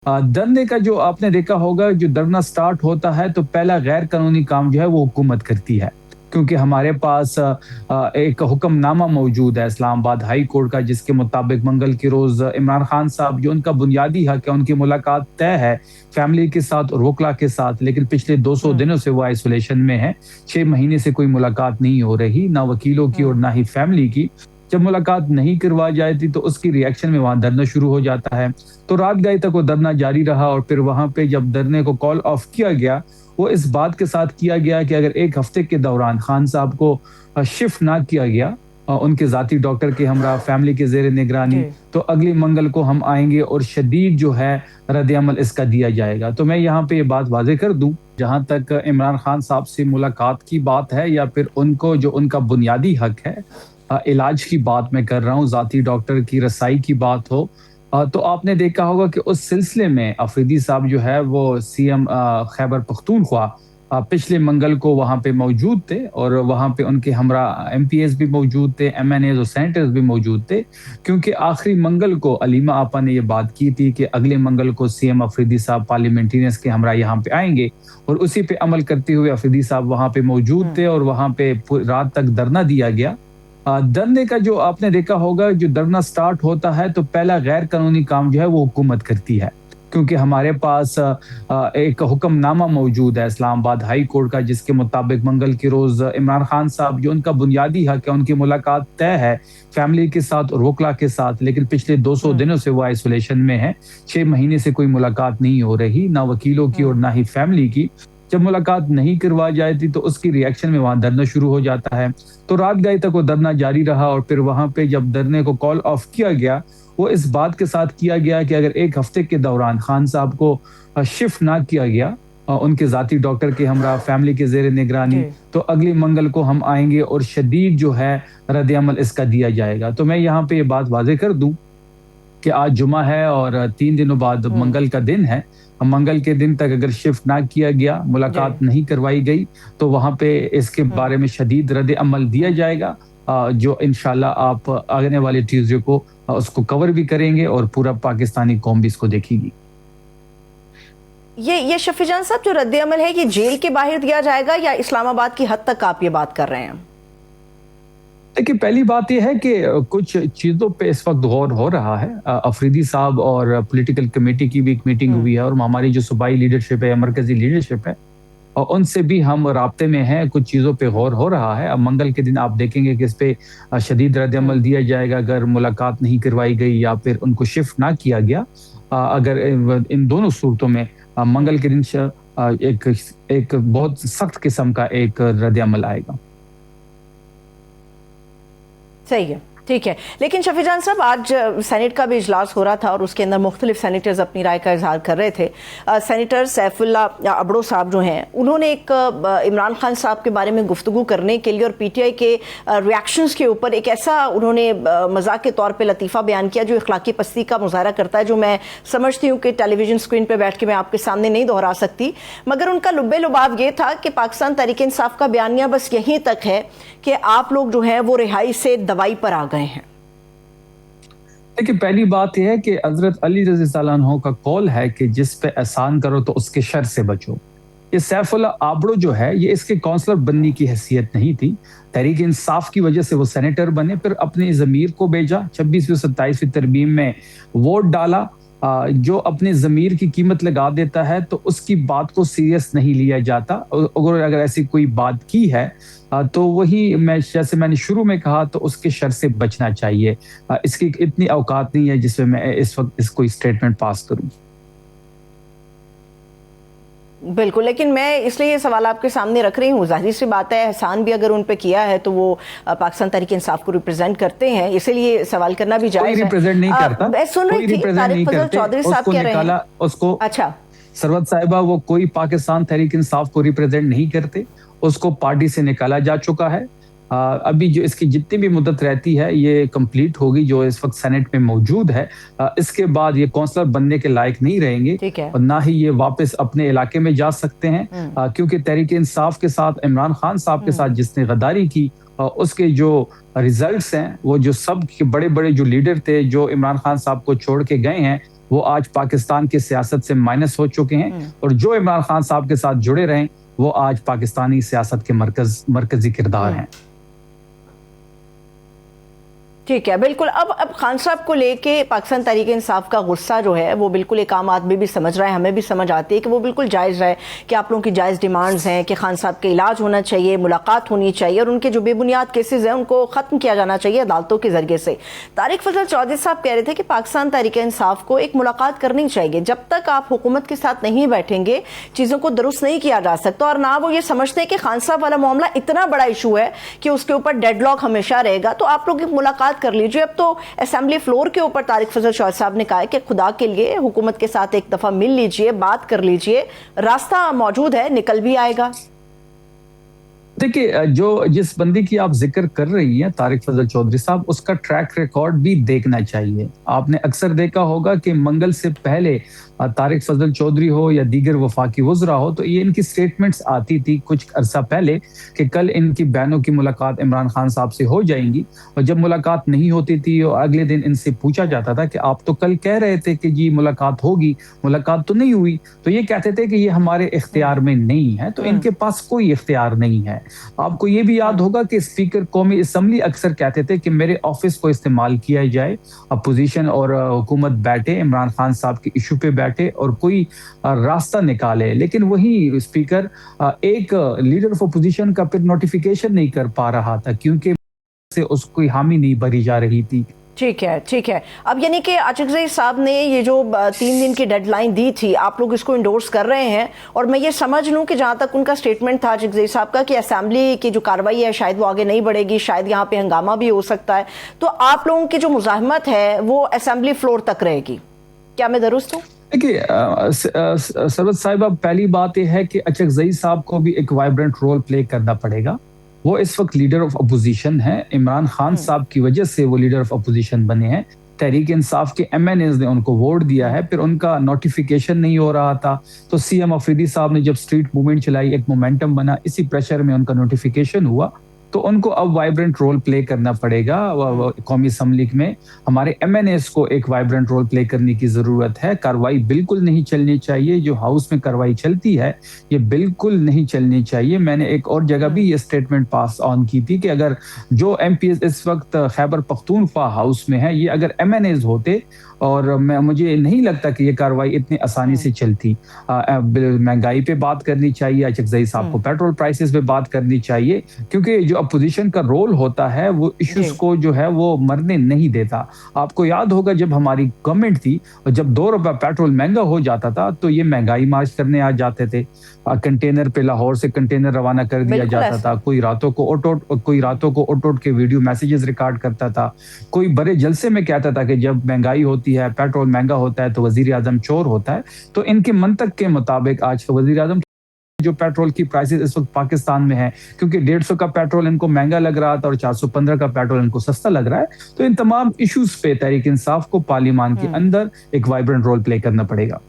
डरने का जो आपने देखा होगा, जो डरना स्टार्ट होता है तो पहला गैर कानूनी काम जो है वो हुकूमत करती है। क्योंकि हमारे पास एक हुक्मनामा मौजूद है इस्लामाबाद हाई कोर्ट का, जिसके मुताबिक मंगल के रोज़ इमरान खान साहब, जो उनका बुनियादी हक है, उनकी मुलाकात तय है फैमिली के साथ और वकला के साथ, लेकिन पिछले 200 हुँ, दिनों से वो आइसोलेशन में है। 6 महीने से कोई मुलाकात नहीं हो रही, ना वकीलों की और हुँ, ना ही फैमिली की। जब मुलाकात नहीं करवाई जाती तो उसकी रिएक्शन में वहाँ डरना शुरू हो जाता है। तो रात गए तक वो डरना जारी रहा और फिर वहाँ पे जब डरने को कॉल ऑफ किया गया, वो इस बात के साथ किया गया कि अगर 1 हफ्ते के दौरान खान साहब को शिफ्ट ना किया गया उनके ज़ाती डॉक्टर के हमरा फैमिली के ज़ेर जी। निगरानी, तो अगले मंगल को हम आएँगे और शदीद जो है रद्द-ए-अमल इसका दिया जाएगा। तो मैं यहाँ पे ये बात वाज़ेह कर दूँ, जहाँ तक इमरान खान साहब से मुलाकात की बात है या फिर उनको जो उनका बुनियादी हक है इलाज की बात मैं कर रहा हूँ, ज़ाती डॉक्टर की रसाई की बात हो, तो आपने देखा होगा कि उस सिलसिले में अफरीदी साहब जो है वो सीएम खैबर पख्तूनख्वा पिछले मंगल को वहाँ पे मौजूद थे और वहाँ पे उनके हमरा एमपीएस भी मौजूद थे, एमएनएज और सेनेटर्स भी मौजूद थे। क्योंकि आखिरी मंगल को अलीमा आपा ने ये बात की थी कि अगले मंगल को सीएम अफरीदी साहब पार्लियामेंटेरियंस के हमरा यहाँ पे आएँगे और उसी पे अमल करते हुए अफरीदी साहब वहाँ पे मौजूद हुँ। थे और वहाँ पे रात तक धरना दिया गया। डरने का जो आपने देखा होगा, जो डरना स्टार्ट होता है तो पहला गैर कानूनी काम जो है वो हुकूमत करती है। क्योंकि हमारे पास एक हुक्मनामा मौजूद है इस्लामाबाद हाई कोर्ट का, जिसके मुताबिक मंगल के रोज़ इमरान खान साहब, जो उनका बुनियादी हक है, उनकी मुलाकात तय है फैमिली के साथ और वकला के साथ, लेकिन पिछले 200 हुँ, दिनों से वो आइसोलेशन में है। 6 महीने से कोई मुलाकात नहीं हो रही, ना वकीलों की और हुँ। ना ही फैमिली की। जब मुलाकात नहीं करवाई जाती तो उसकी रिएक्शन में वहाँ डरना शुरू हो जाता है। तो रात गए तक वो डरना जारी रहा और फिर वहाँ पे जब डरने को कॉल ऑफ किया गया, वो इस बात के साथ किया गया कि अगर 1 हफ्ते के दौरान खान साहब को शिफ्ट ना किया गया उनके ज़ाती डॉक्टर के हमरा फैमिली के ज़ेर जी। निगरानी, तो अगले मंगल को हम आएँगे और शदीद जो है रद्द-ए-अमल इसका दिया जाएगा। तो मैं यहाँ पे ये बात वाज़ेह कर दूँ कि आज जुमा है और 3 दिनों बाद हुँ, मंगल का दिन है। मंगल के दिन तक अगर शिफ्ट ना किया गया, जी। मुलाकात नहीं करवाई गई, तो वहाँ पे इसके हुँ, बारे में शदीद रद्द-ए-अमल दिया हुँ। जाएगा जो इंशाल्लाह आप आने वाले ट्यूज़डे को उसको कवर भी करेंगे और पूरा पाकिस्तानी कौम भी इसको देखेगी। ये शफ़ीजान साहब, जो रद्द-ए-अमल है, ये जेल के बाहर दिया जाएगा या इस्लामाबाद की हद तक आप ये बात कर रहे हैं? देखिए, पहली बात ये है कि कुछ चीज़ों पे इस वक़्त गौर हो रहा है। अफरीदी साहब और पॉलिटिकल कमेटी की भी एक मीटिंग हुँ, हुई है और हमारी जो सूबाई लीडरशिप है, मरकज़ी लीडरशिप है, और उनसे भी हम राब्ते में हैं, कुछ चीज़ों पे गौर हो रहा है। अब मंगल के दिन आप देखेंगे कि इस पे शदीद हुँ। रद्द-ए-अमल दिया जाएगा अगर मुलाकात नहीं करवाई गई या फिर उनको शिफ्ट ना किया गया। अगर इन दोनों सूरतों में हुँ, मंगल के दिन एक एक बहुत सख्त किस्म का एक रद्द-ए-अमल आएगा। सही है, ठीक है। लेकिन शफ़ीजान साहब, आज सेनेट का भी इजलास हो रहा था और उसके अंदर मुख्तलिफ सेनेटर्स अपनी राय का इजहार कर रहे थे। सेनेटर सैफुल्ला अबड़ो साहब जो हैं, उन्होंने एक इमरान खान साहब के बारे में गुफ्तगू करने के लिए और पीटीआई के रिएक्शंस के ऊपर एक ऐसा उन्होंने मजाक के तौर पे लतीफ़ा बयान किया जो अखलाकी पस्ती का मुजाहरा करता है, जो मैं समझती हूँ कि टेलीविजन स्क्रीन पर बैठ के मैं आपके सामने नहीं दोहरा सकती। मगर उनका लुब्बे लुबाव ये था कि पाकिस्तान तहरीक इंसाफ का बयानिया बस यहीं तक है कि आप लोग जो हैं वो रिहाई से दवाई पर आ गए हैं। देखिए, पहली बात ये है कि हज़रत अली रज़ी अल्लाह अन्हो का कौल है कि जिस पे एहसान करो तो उसके शर से बचो। ये सैफुल्ला आबड़ो जो है, ये इसके काउंसलर बनने की हैसियत नहीं थी। तहरीक इंसाफ की वजह से वो सेनेटर बने, फिर अपनी ज़मीर को भेजा, 26वीं 27वीं तरमीम में वोट डाला। जो अपने ज़मीर की कीमत लगा देता है, तो उसकी बात को सीरियस नहीं लिया जाता। अगर ऐसी कोई बात की है, तो वही मैं जैसे मैंने शुरू में कहा, तो उसके शर से बचना चाहिए। इसकी इतनी औकात नहीं है जिसमें मैं इस वक़्त कोई स्टेटमेंट पास करूँ। बिल्कुल, लेकिन मैं इसलिए ये सवाल आपके सामने रख रही हूँ, ज़ाहिर सी बात है, एहसान भी अगर उन पे किया है तो वो पाकिस्तान तहरीक इंसाफ को रिप्रेजेंट करते हैं, इसीलिए सवाल करना भी कोई जायज़ है। रिप्रेजेंट नहीं करता, मैं सुन रही कोई थी रिप्रेजेंट नहीं तारिक फजल करते। चौधरी साहब उसको कह रहे हैं। निकाला, उसको अच्छा। सरवत साहिबा, वो कोई पाकिस्तान तहरीक इंसाफ को रिप्रेजेंट नहीं करते, उसको पार्टी से निकाला जा चुका है। अभी जो इसकी जितनी भी मुद्दत रहती है, ये कंप्लीट होगी, जो इस वक्त सेनेट में मौजूद है। इसके बाद ये काउंसलर बनने के लायक नहीं रहेंगे ठीक है। और ना ही ये वापस अपने इलाके में जा सकते हैं, हुँ, क्योंकि तहरीक इंसाफ के साथ, इमरान खान साहब के हुँ, साथ जिसने गद्दारी की, उसके जो रिजल्ट्स हैं, वो जो सब के बड़े-बड़े जो लीडर थे, जो इमरान खान साहब को छोड़ के गए हैं, वो आज पाकिस्तान की सियासत से माइनस हो चुके हैं, और जो इमरान खान साहब के साथ जुड़े रहे वो आज पाकिस्तानी सियासत के मरकजी किरदार हैं। ठीक है, बिल्कुल। अब खान साहब को लेके पाकिस्तान तहरीक इंसाफ का गुस्सा जो है वो बिल्कुल एक आम आदमी भी समझ रहा है, हमें भी समझ आती है कि वो बिल्कुल जायज़ है कि आप लोगों की जायज़ डिमांड्स हैं कि खान साहब के इलाज होना चाहिए, मुलाकात होनी चाहिए, और उनके जो बेबुनियाद केसेस हैं उनको ख़त्म किया जाना चाहिए अदालतों के ज़रिए से। तारिक फजल चौधरी साहब कह रहे थे कि पाकिस्तान तहरीक इंसाफ को एक मुलाकात करनी चाहिए, जब तक आप हुकूमत के साथ नहीं बैठेंगे चीज़ों को दुरुस्त नहीं किया जा सकता, और ना वो ये समझते हैं कि खान साहब वाला मामला इतना बड़ा इशू है कि उसके ऊपर डेडलॉक हमेशा रहेगा, तो आप लोग एक मुलाकात कर लीजिए। अब तो असेंबली फ्लोर के ऊपर तारिक फजल चौधरी साहब ने कहा है कि खुदा के लिए हुकूमत के साथ एक दफा मिल लीजिए, बात कर लीजिए, रास्ता मौजूद है, निकल भी आएगा। देखिए, जिस बंदी की आप जिक्र कर रही हैं तारिक फजल चौधरी साहब, उसका ट्रैक रिकॉर्ड भी देखना चाहिए। आपने अक्सर देखा होगा कि मंगल से पहले तारिक फजल चौधरी हो या दीगर वफाकी वज़रा हो, तो ये इनकी स्टेटमेंट्स आती थी कुछ अरसा पहले कि कल इनकी बहनों की मुलाकात इमरान खान साहब से हो जाएंगी, और जब मुलाकात नहीं होती थी और अगले दिन इनसे पूछा जाता था कि आप तो कल कह रहे थे कि जी मुलाकात होगी, मुलाकात तो नहीं हुई, तो ये कहते थे कि ये हमारे इख्तियार में नहीं है, तो इनके पास कोई इख्तियार नहीं है। आपको ये भी याद होगा कि स्पीकर कौमी असम्बली अक्सर कहते थे कि मेरे ऑफिस को इस्तेमाल किया जाए, अपोजिशन और हुकूमत बैठे, इमरान खान साहब के इशू पे बैठे और कोई रास्ता निकाले, लेकिन वही स्पीकर एक लीडर ऑफ अपोजिशन का फिर नोटिफिकेशन नहीं कर पा रहा था क्योंकि से उसकी हामी नहीं भरी जा रही थी। ठीक है, ठीक है। अब यानी कि आशिक़ साहब ने ये जो 3 दिन की डेडलाइन दी थी, आप लोग इसको इंडोर्स कर रहे हैं, और मैं ये समझ लूँ कि जहाँ तक उनका स्टेटमेंट था आशिक़ साहब का कि असेंबली की जो कार्रवाई है शायद वो आगे नहीं बढ़ेगी, शायद यहाँ पे हंगामा भी हो सकता है, तो आप लोगों की जो मुज़ाहमत है वो असेंबली फ्लोर तक रहेगी, क्या मैं दुरुस्त हूँ? देखिए सरवत साहिबा, पहली बात यह है कि अचकज़ई साहब को भी एक वाइब्रेंट रोल प्ले करना पड़ेगा। वो इस वक्त लीडर ऑफ अपोजिशन है, इमरान खान साहब की वजह से वो लीडर ऑफ अपोजिशन बने हैं। तहरीक इंसाफ के MNAs ने उनको वोट दिया है, फिर उनका नोटिफिकेशन नहीं हो रहा था, तो CM अफरीदी साहब ने जब स्ट्रीट मूवमेंट चलाई, एक मोमेंटम बना, इसी प्रेशर में उनका नोटिफिकेशन हुआ, तो उनको अब वाइब्रेंट रोल प्ले करना पड़ेगा कौमी असम्बली में। हमारे MNAs को एक वाइब्रेंट रोल प्ले करने की जरूरत है। कार्रवाई बिल्कुल नहीं चलनी चाहिए, जो हाउस में कार्रवाई चलती है ये बिल्कुल नहीं चलनी चाहिए। मैंने एक और जगह भी ये स्टेटमेंट पास ऑन की थी कि अगर जो MPs इस वक्त खैबर पख्तूनख्वा हाउस में है, ये अगर MNAs होते, और मुझे नहीं लगता कि ये कार्रवाई इतनी आसानी से चलती। महंगाई पे बात करनी चाहिए, अचकज़ई साहब को पेट्रोल प्राइसेस पे बात करनी चाहिए, क्योंकि जो अपोजिशन का रोल होता है वो इश्यूज को जो है वो मरने नहीं देता। आपको याद होगा जब हमारी गवर्नमेंट थी और जब 2 रुपया पेट्रोल महंगा हो जाता था तो ये महंगाई मार्च करने आ जाते थे, कंटेनर पे लाहौर से कंटेनर रवाना कर दिया जाता था, कोई रातों को ओट के वीडियो मैसेजेस रिकॉर्ड करता था, कोई बड़े जलसे में कहता था कि जब महंगाई होती है, पेट्रोल महंगा होता है तो वजीर आजम चोर होता है। तो इनके मंतक के मुताबिक आज वजीर आजम जो पेट्रोल की प्राइसेस इस वक्त पाकिस्तान में है, क्योंकि 150 का पेट्रोल इनको महंगा लग रहा था और 415 का पेट्रोल इनको सस्ता लग रहा है, तो इन तमाम इश्यूज पे तहरीक इंसाफ को पार्लियामान के अंदर एक वाइब्रेंट रोल प्ले करना पड़ेगा।